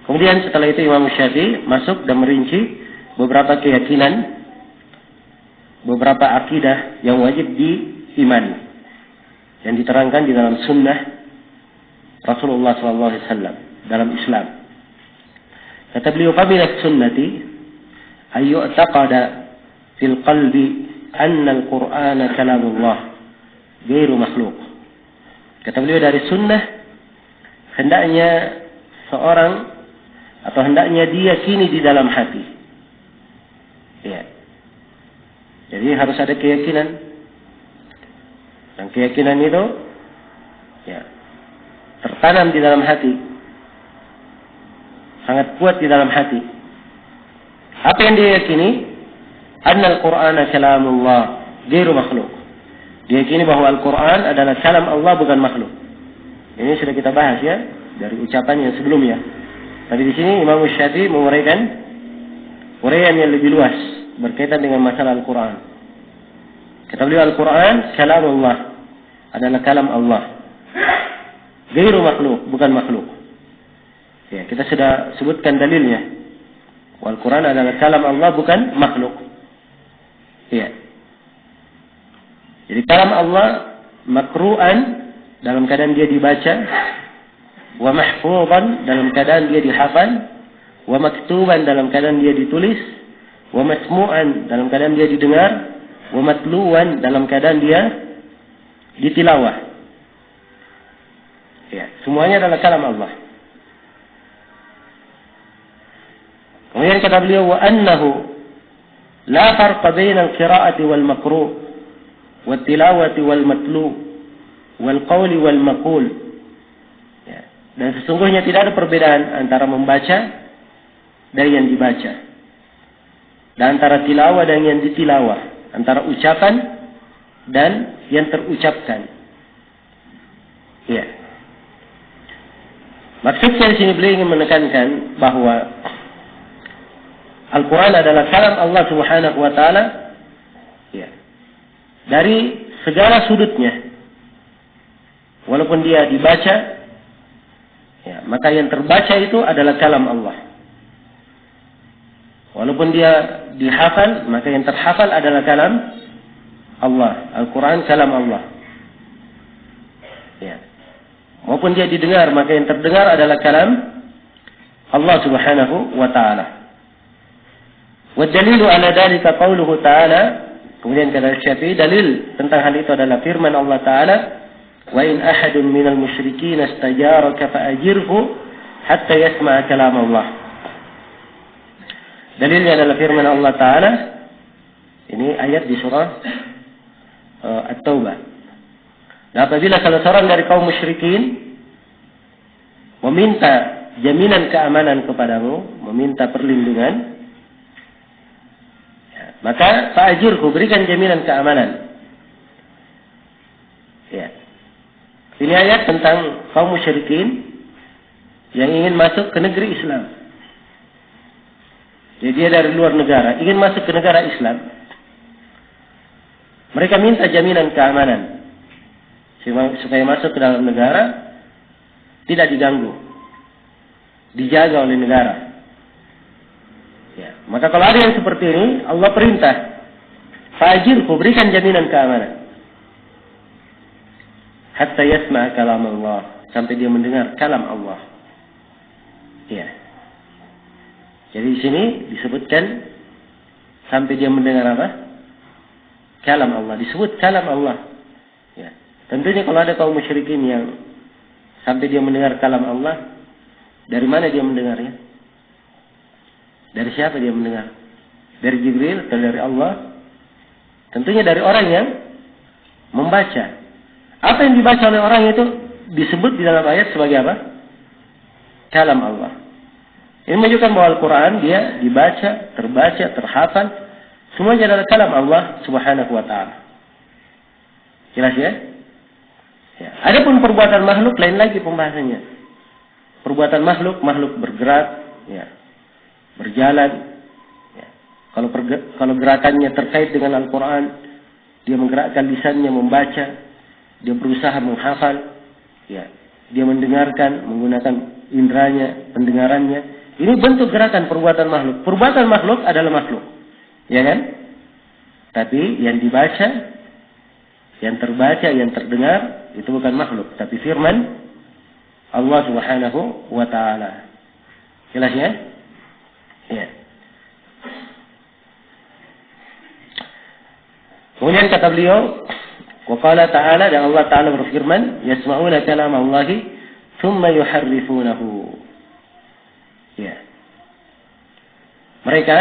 Kemudian setelah itu Imam Syafi'i masuk dan merinci beberapa keyakinan, beberapa akidah yang wajib diimani yang diterangkan di dalam sunnah Rasulullah SAW dalam Islam. Kata beliau, "Qabilat sunnati ay yu'taqada fil qalbi anna al-Qur'ana kalamullah ghairu makhluq." Kata beliau, dari sunnah hendaknya seorang atau hendaknya diyakini di dalam hati. Ya. Jadi harus ada keyakinan. Dan keyakinan itu ya tertanam di dalam hati. Sangat kuat di dalam hati. Apa yang dia yakini? Anna al-Qur'ana kalamullah ghairu makhluq. Dia yakini bahwa Al-Qur'an adalah kalam Allah, bukan makhluk. Ini sudah kita bahas ya dari ucapan yang sebelumnya. Tapi di sini Imam Syafi'i menguraikan uraian yang lebih luas berkaitan dengan masalah Al-Quran. Kata beliau, Al-Quran kalamullah, adalah kalam Allah, ghairu makhluk, bukan makhluk. Ya, kita sudah sebutkan dalilnya. Al-Quran adalah kalam Allah, bukan makhluk. Ya. Jadi kalam Allah makru'an, dalam keadaan dia dibaca, wa mahfuzan, dalam keadaan dia dihafal, wa maktuban, dalam keadaan dia ditulis, wa masmu'an, dalam keadaan dia didengar, wa matluwan, dalam keadaan dia ditilawah. Ya, semuanya adalah kalam Allah. Kemudian kata beliau, wa annahu la farqa baina al-qira'ati wal maqru' wa tilawati wal matlu' wal qawli wal maqul. Dan sesungguhnya tidak ada perbedaan antara membaca dan yang dibaca, dan antara tilawah dan yang ditilawah, antara ucapan dan yang terucapkan. Ya. Maksudnya di sini beliau ingin menekankan bahwa Al-Quran adalah kalam Allah Subhanahu wa Ta'ala, ya, dari segala sudutnya. Walaupun dia dibaca, ya, maka yang terbaca itu adalah kalam Allah. Walaupun dia dihafal, maka yang terhafal adalah kalam Allah. Al-Quran kalam Allah. Ya. Maupun dia didengar, maka yang terdengar adalah kalam Allah Subhanahu wa Ta'ala. Wa dalilu ala dalika qauluhu ta'ala, kemudian kata Syafi'i, dalil tentang hal itu adalah firman Allah Ta'ala, wa in ahadun minal musyrikin istajaraka fa'ajirhu hatta yasma'a kalam Allah. Dalilnya adalah firman Allah Ta'ala, ini ayat di surah At-Taubah. Dan apabila salah seorang dari kaum musyrikin meminta jaminan keamanan kepadamu, meminta perlindungan, ya, maka fa'ajirhu, berikan jaminan keamanan. Ya. Ini ayat tentang kaum musyrikin yang ingin masuk ke negeri Islam. Jadi dia dari luar negara, ingin masuk ke negara Islam. Mereka minta jaminan keamanan supaya masuk ke dalam negara tidak diganggu, dijaga oleh negara. Ya. Maka kalau ada yang seperti ini, Allah perintah, fa'ajirhu, berikan jaminan keamanan. Hatta yasma'a kalam Allah, sampai dia mendengar kalam Allah. Ya. Jadi di sini disebutkan sampai dia mendengar apa? Kalam Allah, disebut kalam Allah. Ya. Tentunya kalau ada kaum musyrikin yang sampai dia mendengar kalam Allah, dari mana dia mendengarnya? Dari siapa dia mendengar? Dari Jibril atau dari Allah? Tentunya dari orang yang membaca. Apa yang dibaca oleh orang itu disebut di dalam ayat sebagai apa? Kalam Allah. Ini menunjukkan bahwa Al-Quran dia dibaca, terbaca, terhafal, semuanya adalah kalam Allah Subhanahu wa Ta'ala. Jelas ya? Ya. Adapun perbuatan makhluk lain lagi pembahasannya. Perbuatan makhluk bergerak, ya, berjalan. Ya. Kalau gerakannya terkait dengan Al-Quran, dia menggerakkan lisannya membaca, dia berusaha menghafal, ya, dia mendengarkan menggunakan indranya. pendengarannya. Ini bentuk gerakan perbuatan makhluk. Perbuatan makhluk adalah makhluk. Ya kan? Tapi yang dibaca, yang terbaca, yang terdengar, itu bukan makhluk. Tapi firman Allah Subhanahu wa ta'ala. Jelas ya? Ya. Kemudian kata beliau, wa qala ta'ala, dan Allah Ta'ala berfirman, yasma'una kalam Allahi, thumma yuharrifunahu. Ya. Mereka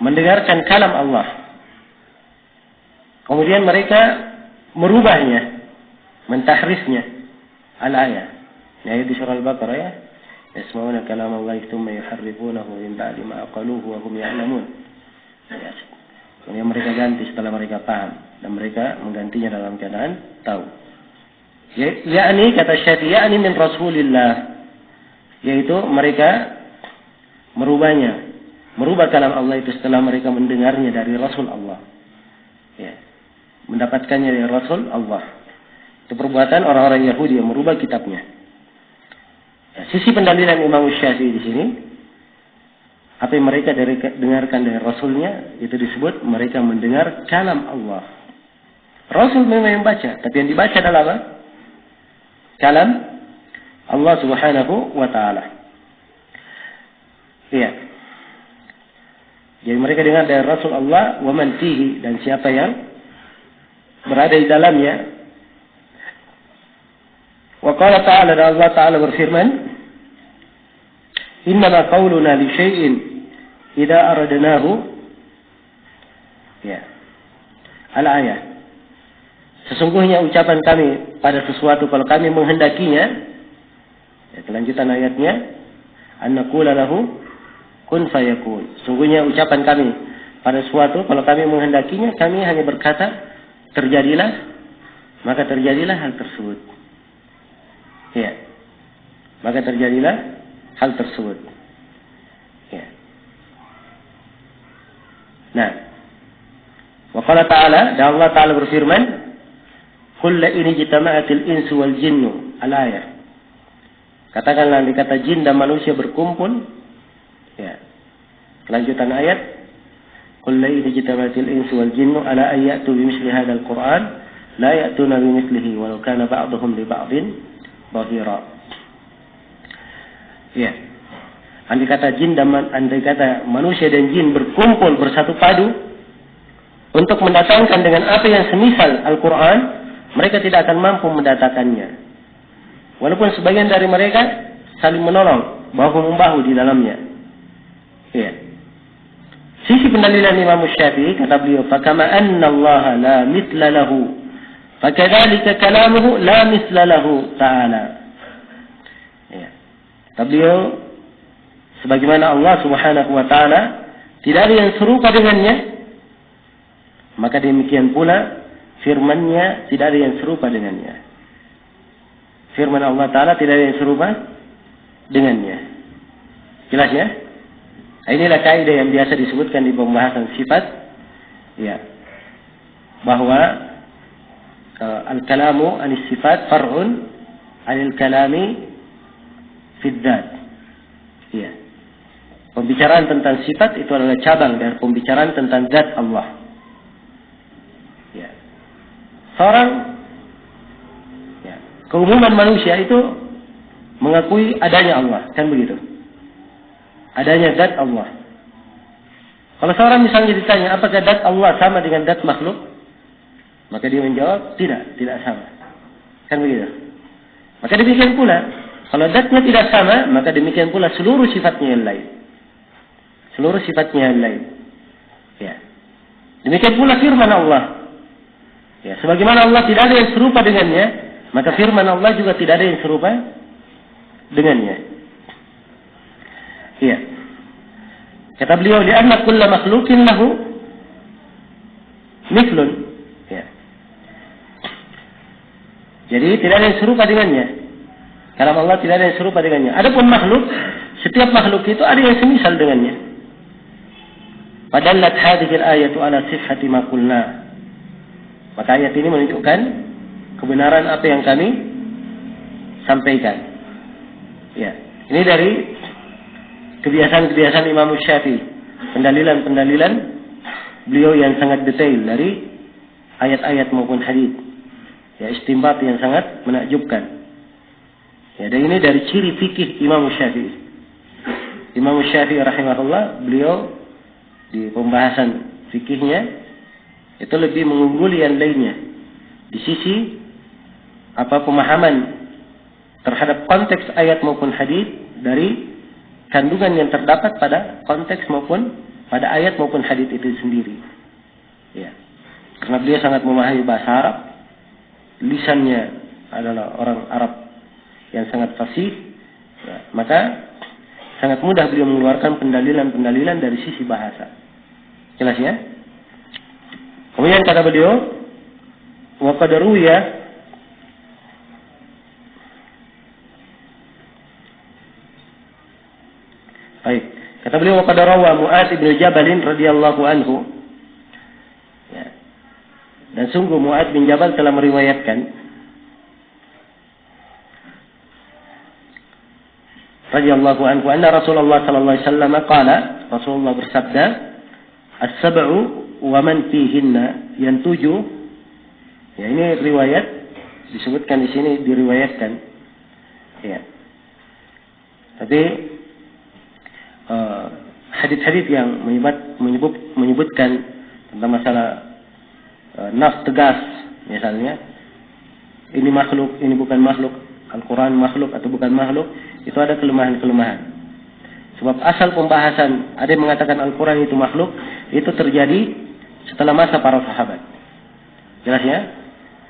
mendengarkan kalam Allah. Kemudian mereka merubahnya, mentahrifnya. Al-ayat. Ayat di surah Al-Baqarah ya. Yasma'una kalam Allahi, thumma yuharrifunahu min ba'di ma aqaluhu wa hum ya'lamun. Ya. Kemudian mereka ganti setelah mereka paham, dan mereka menggantinya dalam keadaan tahu. Yakni kata Syafi'i, yakni min Rasulillah, yaitu mereka merubah kalam Allah itu setelah mereka mendengarnya dari Rasul Allah. Ya. Mendapatkannya dari Rasul Allah. Itu perbuatan orang-orang Yahudi yang merubah kitabnya. Ya, sisi pendalilan Imam Syafi'i di sini, apa yang mereka dengarkan dari Rasulnya, itu disebut mereka mendengar kalam Allah. Rasul memang yang baca, tapi yang dibaca adalah apa? Kalam Allah Subhanahu wa ta'ala. Iya. Jadi mereka dengar dari Rasul Allah, wa man fihi, dan siapa yang berada di dalamnya. Wa qala ta'ala, dan Allah Ta'ala berfirman, innama qawluna li syai'in idza aradnahu, ya, al-ayat. Sesungguhnya ucapan kami pada sesuatu kalau kami menghendakinya, ya, kelanjutan ayatnya, an naqula lahu kun fayakun. Sesungguhnya ucapan kami pada sesuatu kalau kami menghendakinya, kami hanya berkata terjadilah, maka terjadilah hal tersebut. Ya. Maka terjadilah hal tersebut. Ya. Nah, wa qala ta'ala, dan Allah Ta'ala berfirman, qul la in jitama'atil insu wal jinnu, al-ayat. Katakanlah, dikata jin dan manusia berkumpul. Ya. Kelanjutan ayat, qul la in jitama'atil insu wal jinnu ala ayatu bimithli hadzal Qur'an la ya'tuna bimithlihi walau kana ba'dhum li ba'din dhahira. Ya. Andai kata manusia dan jin berkumpul bersatu padu untuk mendatangkan dengan apa yang semisal Al-Quran, mereka tidak akan mampu mendatangkannya. Walaupun sebagian dari mereka saling menolong bahu-membahu di dalamnya. Ya. Sisi pendalilan Imam Syafi'i, kata beliau, fakama anna Allah la mithla lahu, fakadzalika kalamuhu la mithla lahu ta'ala. Ya. Kata beliau, sebagaimana Allah Subhanahu wa ta'ala tidak ada yang serupa dengannya, maka demikian pula firman-Nya tidak ada yang serupa dengannya. Firman Allah Ta'ala tidak ada yang serupa dengannya. Jelas ya? Inilah kaidah yang biasa disebutkan di pembahasan sifat, ya, bahwa al-kalamu anis sifat far'un anil kalami fid dzat. Ya. Pembicaraan tentang sifat itu adalah cabang dari pembicaraan tentang zat Allah. Ya. Seorang, ya, keumuman manusia itu mengakui adanya Allah, kan begitu? Adanya zat Allah. Kalau seorang misalnya ditanya, apakah zat Allah sama dengan zat makhluk? Maka dia menjawab, tidak sama. Kan begitu? Maka demikian pula, kalau zatnya tidak sama, maka demikian pula seluruh sifatnya yang lain. Seluruh sifatnya yang lain. Ya. Demikian pula firman Allah. Ya, sebagaimana Allah tidak ada yang serupa dengannya, maka firman Allah juga tidak ada yang serupa dengannya. Iya. Kata beliau, li'anna kulla makhluqin lahu mithlun. Ya. Jadi tidak ada yang serupa dengannya. Kalam Allah tidak ada yang serupa dengannya. Adapun makhluk, setiap makhluk itu ada yang semisal dengannya. Padallat hadhihi al-ayatu ala sihhati ma qulna. Maka ayat ini menunjukkan kebenaran apa yang kami sampaikan. Ya, ini dari kebiasaan-kebiasaan Imam Syafi'i, pendalilan-pendalilan beliau yang sangat detail dari ayat-ayat maupun hadis. Ya, istinbat yang sangat menakjubkan. Ya, dan ini dari ciri fikih Imam Syafi'i. Imam Syafi'i rahimahullah, beliau di pembahasan fikihnya itu lebih mengungguli yang lainnya di sisi pemahaman terhadap konteks ayat maupun hadis dari kandungan yang terdapat pada konteks maupun pada ayat maupun hadis itu sendiri. Ya. Karena beliau sangat memahami bahasa Arab, lisannya adalah orang Arab yang sangat fasih, ya, maka sangat mudah beliau mengeluarkan pendalilan-pendalilan dari sisi bahasa. Jelas ya? Kemudian kata beliau, wa qad ruwiya baik. Kata beliau, wa qad rawa Mu'adz bin Jabal radhiyallahu anhu. Ya. Dan sungguh Mu'adz bin Jabal telah meriwayatkan radhiyallahu anhu anna Rasulullah sallallahu alaihi wasallam qala, Rasulullah bersabda, as-sab'u wa man fihinna, yang 7. Ya, ini riwayat disebutkan di sini, diriwayatkan. Ya. Tapi hadis-hadis yang menyebutkan tentang masalah nas tegas, misalnya ini makhluk, ini bukan makhluk, Al-Quran makhluk atau bukan makhluk, itu ada kelemahan-kelemahan. Sebab asal pembahasan ada yang mengatakan Al-Quran itu makhluk, itu terjadi setelah masa para sahabat. Jelas ya?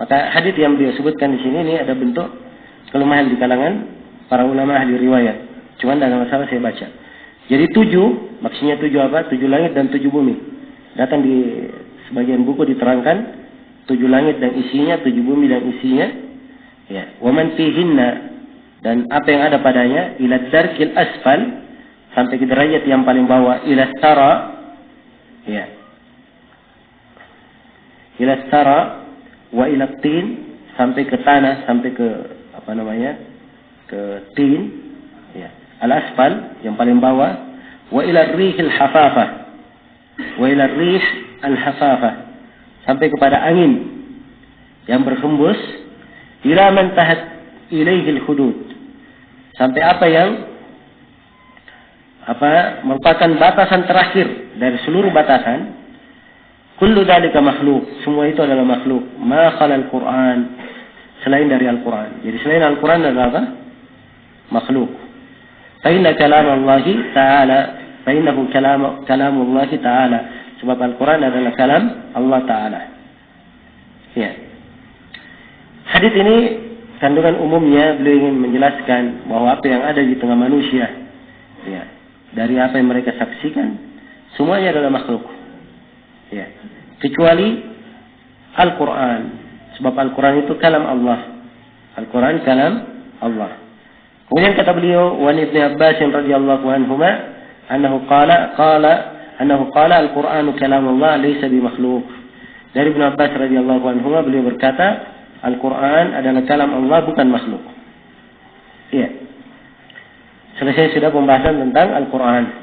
Maka hadis yang beliau sebutkan di sini ini ada bentuk kelemahan di kalangan para ulama ahli riwayat. Cuman dalam masalah saya baca. Jadi 7, maksudnya 7 apa? 7 langit dan 7 bumi. Datang di sebagian buku diterangkan 7 langit dan isinya, 7 bumi dan isinya. Ya, wa man fihinna, dan apa yang ada padanya, ila darkil asfal, sampai ke derajat yang paling bawah, ila stara, ya, ila stara wa ila tin, sampai ke tanah, sampai ke ke tin, ya, al asfal yang paling bawah, wa ila rihil hafafah, wa ila rih al hafafah, sampai kepada angin yang berhembus, ila man tahat ilaihil hudud, sampai apa yang merupakan batasan terakhir dari seluruh batasan. Kullu dzalika makhluk, semua itu adalah makhluk. Ma khalal Quran, selain dari Al-Quran. Jadi selain Al-Quran adalah apa? Makhluk. Fa inna kalamallahi ta'ala, fa innahu kalamullahi ta'ala, sebab Al-Quran adalah kalam Allah Ta'ala. Ya. Hadis ini kandungan umumnya beliau ingin menjelaskan bahwa apa yang ada di tengah manusia, ya, dari apa yang mereka saksikan, semuanya adalah makhluk. Ya. Kecuali Al-Quran. Sebab Al-Quran itu kalam Allah. Al-Quran kalam Allah. Kemudian kata beliau, wa Ibnu Abbas radhiyallahu anhuma annahu qala Al-Qur'anu kalam Allah laysa bimakhluq. Dari Ibnu Abbas radhiyallahu anhuma beliau berkata, Al-Quran adalah kalam Allah, bukan makhluk. Iya. Selesai sudah pembahasan tentang Al-Quran.